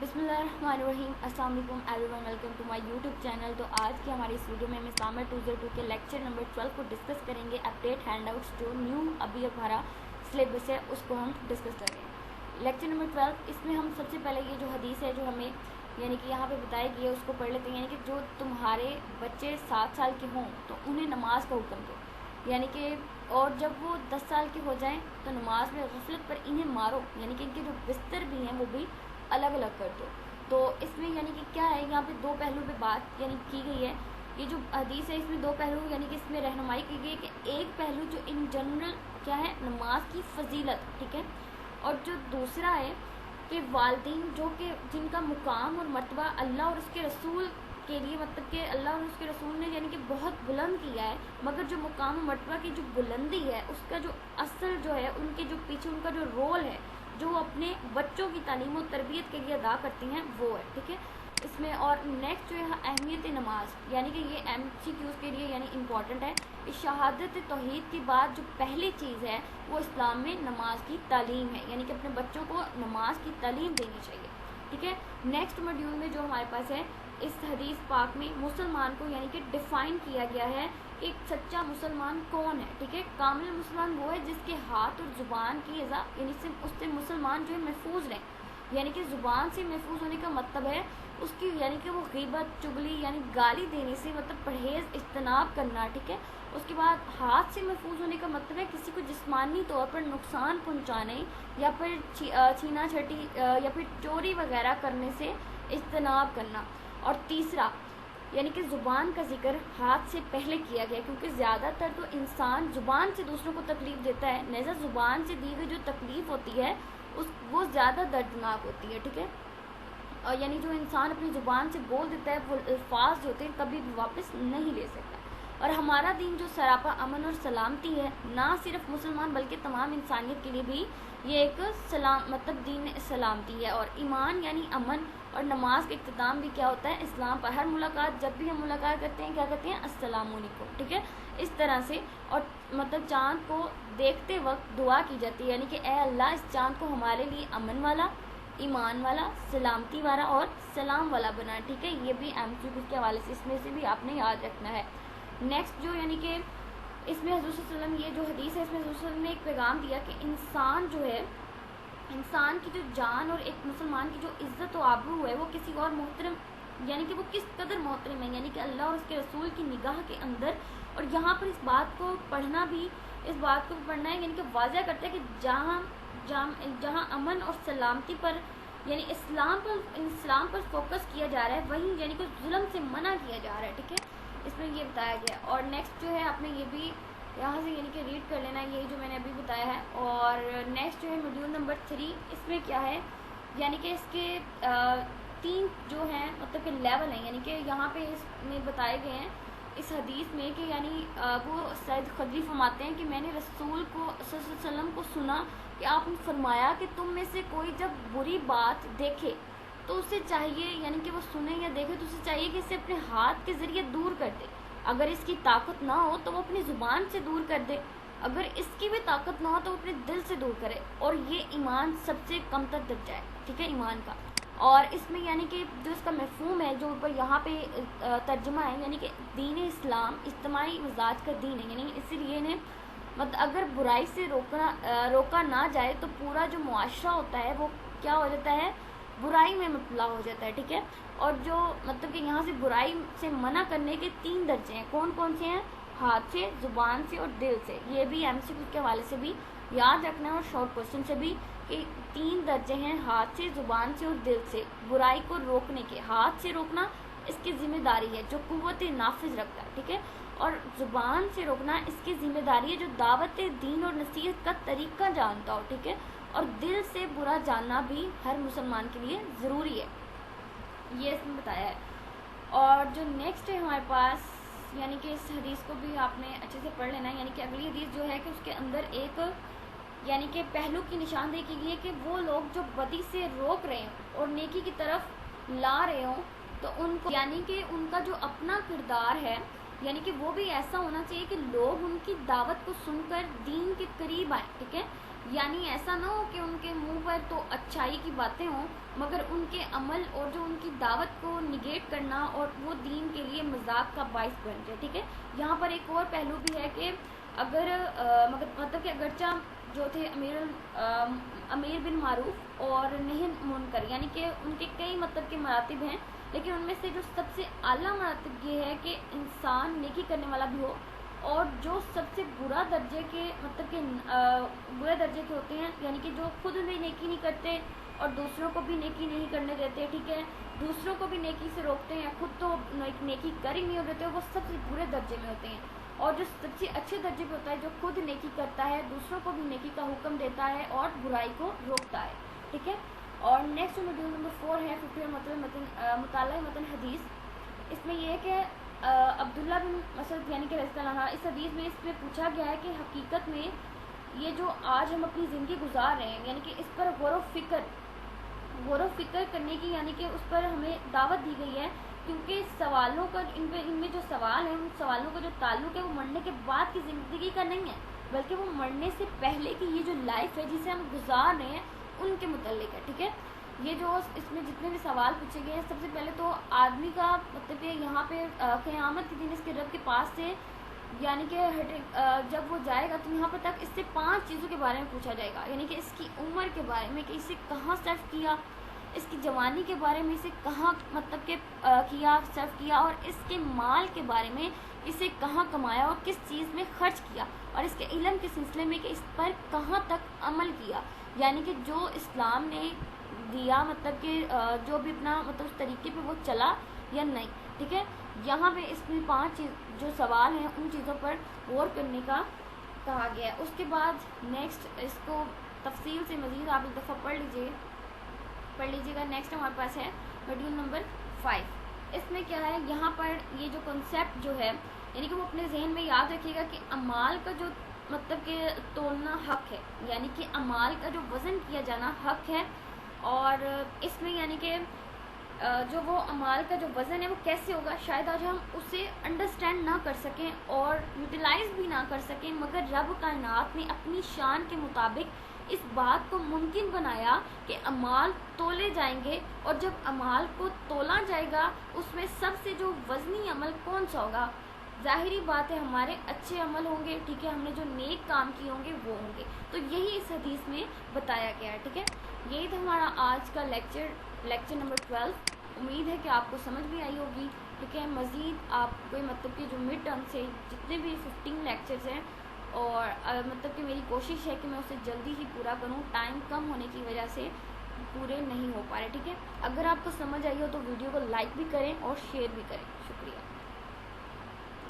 बिस्मिल्लाहिर्रहमानिर्रहीम। अस्सलाम वालेकुम everyone, welcome to my YouTube channel. तो आज की हमारी इस वीडियो में हम इस्लामा 202 के लेक्चर नंबर 12 को डिस्कस करेंगे। अपडेट हैंडआउट्स जो न्यू अभी हमारा सिलेबस है उसको हम डिस्कस करेंगे। लेक्चर नंबर 12, इसमें हम सबसे पहले ये जो हदीस है जो हमें यानी कि यहाँ पे बताई गई है उसको पढ़ लेते हैं। यानी कि जो तुम्हारे बच्चे 7 साल के हों तो उन्हें नमाज का हुक्म दो, यानी कि और जब वो 10 साल के हो जाएं तो नमाज में गफलत पर इन्हें मारो, यानी कि इनके जो बिस्तर भी हैं वो भी अलग अलग कर दो। तो इसमें यानी कि क्या है, यहाँ पे दो पहलू पे बात यानी की गई है। ये जो हदीस है इसमें दो पहलू यानी कि इसमें रहनुमाई की गई है कि एक पहलू जो इन जनरल क्या है नमाज की फजीलत, ठीक है, और जो दूसरा है कि वालिदैन जो कि जिनका मुकाम और मर्तबा अल्लाह और उसके रसूल के लिए, मतलब कि अल्लाह और उसके रसूल ने यानी कि बहुत बुलंद किया है, मगर जो मुकाम और मर्तबा की जो बुलंदी है उसका जो असल जो है उनके जो पीछे उनका जो रोल है जो अपने बच्चों की तालीम और तरबियत के लिए अदा करती हैं वो है, ठीक है। इसमें और नेक्स्ट जो है अहमियत नमाज, यानी कि ये MCQs के लिए यानी इम्पॉर्टेंट है। इस शहादत तौहीद के बाद जो पहली चीज़ है वो इस्लाम में नमाज की तालीम है, यानी कि अपने बच्चों को नमाज की तालीम देनी चाहिए, ठीक है। नेक्स्ट मॉड्यूल में जो हमारे पास है इस हदीस पाक में मुसलमान को यानी कि डिफ़ाइन किया गया है कि एक सच्चा मुसलमान कौन है, ठीक है। कामिल मुसलमान वो है जिसके हाथ और ज़ुबान की अज़ा यानी से उससे मुसलमान जो है महफूज रहें, यानी कि ज़ुबान से महफूज होने का मतलब है उसकी यानी कि वो गीबत चुगली यानी गाली देने से मतलब परहेज़ इज्तनाब करना, ठीक है। उसके बाद हाथ से महफूज होने का मतलब है किसी को जिस्मानी तौर पर नुकसान पहुंचाने या फिर छीना छटी या फिर चोरी वगैरह करने से इज्तनाब करना। और तीसरा यानी कि ज़ुबान का जिक्र हाथ से पहले किया गया क्योंकि ज़्यादातर तो इंसान ज़ुबान से दूसरों को तकलीफ़ देता है, लिहाजा ज़ुबान से दी गई जो तकलीफ़ होती है वो ज़्यादा दर्दनाक होती है, ठीक है। और यानी जो इंसान अपनी ज़ुबान से बोल देता है वो अल्फाज जो होते हैं कभी भी वापस नहीं ले सकता। और हमारा दीन जो सरापा अमन और सलामती है, ना सिर्फ मुसलमान बल्कि तमाम इंसानियत के लिए भी ये एक सलाम मतलब दीन सलामती है। और ईमान यानी अमन, और नमाज का इख्तिताम भी क्या होता है इस्लाम पर। हर मुलाकात जब भी हम मुलाकात करते हैं क्या कहते हैं अस्सलाम वालेकुम, ठीक है, इस तरह से। और मतलब चाँद को देखते वक्त दुआ की जाती है, यानी कि ए अल्लाह इस चाँद को हमारे लिए अमन वाला, ईमान वाला, सलामती वाला और सलाम वाला बना, ठीक है। ये भी MCQ के हवाले से इसमें से भी आपने याद रखना है। नेक्स्ट जो यानी कि इसमें हज़रत सल्लल्लाहु अलैहि वसल्लम ये जो हदीस है इसमें हज़रत सल्लल्लाहु अलैहि वसल्लम ने एक पैगाम दिया कि इंसान जो है इंसान की जो जान और एक मुसलमान की जो इज़्ज़त व आबरू है वो किसी और मोहतरम यानी कि वो किस कदर मोहतरम है, यानी कि अल्लाह और उसके रसूल की निगाह के अंदर। और यहाँ पर इस बात को पढ़ना भी इस बात को पढ़ना है यानी कि वाज़ह करता है कि जहाँ अमन और सलामती पर यानी इस्लाम पर फोकस किया जा रहा है वहीं यानी कि जुल्म से मना किया जा रहा है, ठीक है, इसमें ये बताया गया। और नेक्स्ट जो है आपने ये भी यहाँ से यानी कि रीड कर लेना है, यही जो मैंने अभी बताया है। और नेक्स्ट जो है मॉड्यूल नंबर 3, इसमें क्या है यानी कि इसके 3 जो हैं मतलब कि लेवल हैं, यानी कि यहाँ पे इसमें बताए गए हैं इस हदीस में कि यानी वो सैयद खदरी फरमाते हैं कि मैंने रसूल को सल्लल्लाहु अलैहि वसल्लम को सुना कि आपने फरमाया कि तुम में से कोई जब बुरी बात देखे तो उसे चाहिए यानी कि वो सुने या देखे तो उसे चाहिए कि इसे अपने हाथ के ज़रिए दूर कर दे। अगर इसकी ताकत ना हो तो वो अपनी ज़ुबान से दूर कर दे, अगर इसकी भी ताकत ना हो तो वो अपने दिल से दूर करे, और ये ईमान सबसे कम तक दर्जा है, ठीक है, ईमान का। और इसमें यानी कि जो इसका मफ़हूम है जो ऊपर यहाँ पे तर्जुमा है यानी कि दीन इस्लाम इज्तिमाई मिजाज का दीन है, यानी इसीलिए इन्हें मतलब अगर बुराई से रोका ना जाए तो पूरा जो मुआशरा होता है वो क्या हो जाता है बुराई में मुबतला हो जाता है, ठीक है। और जो मतलब कि यहाँ से बुराई से मना करने के 3 दर्जे हैं, कौन कौन से हैं, हाथ से, ज़ुबान से और दिल से। ये भी MCQ के हवाले से भी याद रखना है और शॉर्ट क्वेश्चन से भी कि 3 दर्जे हैं हाथ से, ज़ुबान से और दिल से बुराई को रोकने के। हाथ से रोकना इसकी ज़िम्मेदारी है जो कुव्वत नाफिज रखता है, ठीक है, और ज़ुबान से रोकना इसकी ज़िम्मेदारी है जो दावत दीन और नसीहत का तरीका जानता हो, ठीक है, और दिल से बुरा जानना भी हर मुसलमान के लिए ज़रूरी है, ये इसमें बताया है। और जो नेक्स्ट है हमारे पास यानी कि इस हदीस को भी आपने अच्छे से पढ़ लेना है, यानी कि अगली हदीस जो है कि उसके अंदर एक यानी कि पहलू की निशानदेही की गई है कि वो लोग जो बदी से रोक रहे हों और नेकी की तरफ ला रहे हों तो उनको यानी कि उनका जो अपना किरदार है यानी कि वो भी ऐसा होना चाहिए कि लोग उनकी दावत को सुनकर दीन के करीब आए, ठीक है। یعنی ایسا نہ ہو کہ ان کے منہ پر تو اچھائی کی باتیں ہوں مگر ان کے عمل اور جو ان کی دعوت کو نگیٹ کرنا اور وہ دین کے لیے مذاق کا باعث بن جائے. ٹھیک ہے, یہاں پر ایک اور پہلو بھی ہے کہ اگر مطلب کہ اگرچہ جو تھے امیر بن معروف اور نہی منکر, یعنی کہ ان کے کئی مطلب کے مراتب ہیں, لیکن ان میں سے جو سب سے اعلیٰ مراتب یہ ہے کہ انسان نیکی کرنے والا بھی ہو, اور جو سب سے برا درجے کے مطلب کہ برے درجے کے ہوتے ہیں, یعنی کہ جو خود بھی نیکی نہیں کرتے اور دوسروں کو بھی نیکی نہیں کرنے دیتے. ٹھیک ہے, دوسروں کو بھی نیکی سے روکتے ہیں, خود تو نیکی کر ہی نہیں دیتے, وہ سب سے برے درجے میں ہوتے ہیں. اور جو سب سے اچھے درجے پہ ہوتا ہے جو خود نیکی کرتا ہے, دوسروں کو بھی نیکی کا حکم دیتا ہے اور برائی کو روکتا ہے. ٹھیک ہے, اور نیکسٹ ماڈیول نمبر 4 ہے 50 مطالعہ متن حدیث. اس میں یہ ہے کہ عبداللہ بن مسعود یعنی کہ رضی اللہ عنہ, اس حدیث میں اس میں پوچھا گیا ہے کہ حقیقت میں یہ جو آج ہم اپنی زندگی گزار رہے ہیں, یعنی کہ اس پر غور و فکر کرنے کی, یعنی کہ اس پر ہمیں دعوت دی گئی ہے, کیونکہ سوالوں کا ان میں جو سوال ہیں ان سوالوں کا جو تعلق ہے وہ مرنے کے بعد کی زندگی کا نہیں ہے, بلکہ وہ مرنے سے پہلے کی یہ جو لائف ہے جسے ہم گزار رہے ہیں ان کے متعلق ہے. ٹھیک ہے, یہ جو اس میں جتنے بھی سوال پوچھے گئے ہیں, سب سے پہلے تو آدمی کا مطلب یہاں پہ قیامت کے دن اس کے رب کے پاس سے, یعنی کہ جب وہ جائے گا تو یہاں پر تک اس سے 5 چیزوں کے بارے میں پوچھا جائے گا, یعنی کہ اس کی عمر کے بارے میں کہ اسے کہاں صرف کیا, اس کی جوانی کے بارے میں اسے کہاں مطلب کہ صرف کیا, اور اس کے مال کے بارے میں اسے کہاں کمایا اور کس چیز میں خرچ کیا, اور اس کے علم کے سلسلے میں کہ اس پر کہاں تک عمل کیا, یعنی کہ جو اسلام نے دیا مطلب کہ جو بھی اپنا مطلب اس طریقے پہ وہ چلا یا نہیں. ٹھیک ہے, یہاں پہ اس میں 5 چیز جو سوال ہیں ان چیزوں پر غور کرنے کا کہا گیا ہے. اس کے بعد نیکسٹ اس کو تفصیل سے مزید آپ ایک دفعہ پڑھ لیجیے گا. نیکسٹ ہمارے پاس ہے ماڈیول نمبر 5. اس میں کیا ہے, یہاں پر یہ جو کنسیپٹ جو ہے, یعنی کہ وہ اپنے ذہن میں یاد رکھیے گا کہ اعمال کا جو مطلب کہ تولنا حق ہے, یعنی کہ اعمال کا جو وزن کیا جانا حق ہے, اور اس میں یعنی کہ جو وہ اعمال کا جو وزن ہے وہ کیسے ہوگا, شاید آج ہم اسے انڈرسٹینڈ نہ کر سکیں اور یوٹیلائز بھی نہ کر سکیں, مگر رب کائنات نے اپنی شان کے مطابق اس بات کو ممکن بنایا کہ اعمال تولے جائیں گے, اور جب اعمال کو تولا جائے گا اس میں سب سے جو وزنی عمل کون سا ہوگا, ظاہری بات ہے ہمارے اچھے عمل ہوں گے. ٹھیک ہے, ہم نے جو نیک کام کیے ہوں گے وہ ہوں گے, تو یہی اس حدیث میں بتایا گیا ہے. ٹھیک ہے, یہی تھا ہمارا آج کا لیکچر نمبر 12. امید ہے کہ آپ کو سمجھ بھی آئی ہوگی. ٹھیک ہے, مزید آپ کو مطلب کہ جو مڈ ٹرم سے جتنے بھی 15 لیکچرز ہیں, اور مطلب کہ میری کوشش ہے کہ میں اسے جلدی ہی پورا کروں, ٹائم کم ہونے کی وجہ سے پورے نہیں ہو پا رہے. ٹھیک ہے, اگر آپ کو سمجھ آئی ہو تو ویڈیو کو لائک بھی کریں اور شیئر بھی کریں. شکریہ.